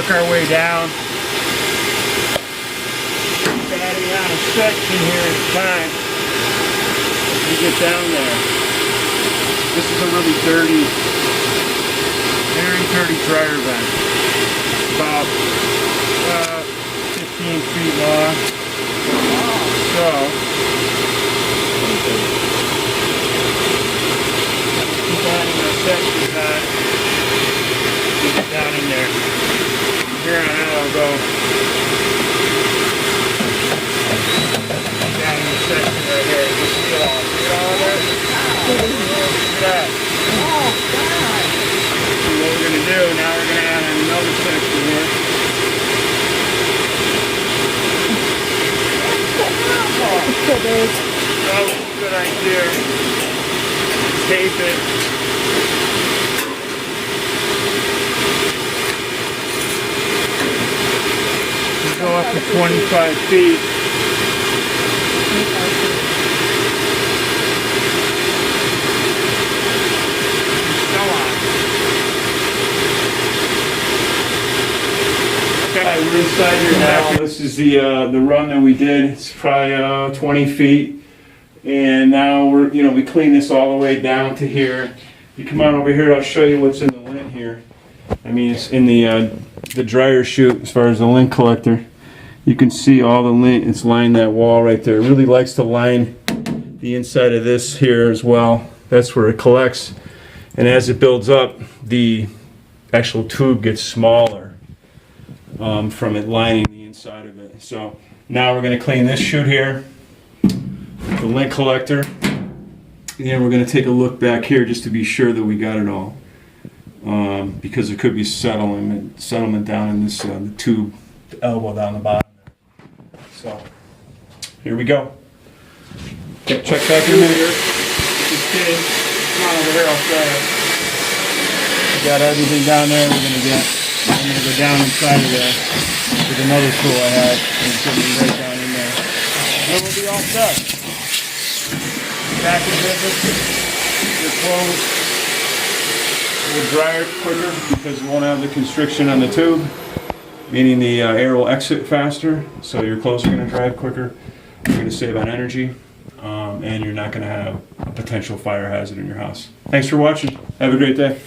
work our way down. Adding on a section here at a time as we get down there. This is a really dirty, very dirty dryer vent. About 15 feet long. So, keep adding our sections on. Get down in there. From here on out, I'll go down in the section right here. You see it all. See it all in there? Look at that. Oh, God. So what we're going to do, now we're going to add another section here. That was a good idea. Tape it. Go up to 25 feet. Okay, we're inside here now. This is the run that we did. It's probably 20 feet, and now we clean this all the way down to here. You come on over here. I'll show you what's in the lint here. I mean, it's in the dryer chute as far as the lint collector. You can see all the lint. It's lined that wall right there. It really likes to line the inside of this here as well. That's where it collects, and as it builds up, the actual tube gets smaller from it lining the inside of it. So now we're going to clean this chute here, the lint collector, and we're going to take a look back here just to be sure that we got it all, because there could be settlement down in this the tube, the elbow down the bottom there. So here we go. Okay, check back in a minute here. Okay, come on over here. I'll show you. We got everything down there. I'm going to go down inside of there with another tool I have and put me right down in there. And we'll be all set. Back in business. Your clothes will dry quicker because you won't have the constriction on the tube, meaning the air will exit faster, so your clothes are going to dry quicker. You're going to save on energy, and you're not going to have a potential fire hazard in your house. Thanks for watching. Have a great day.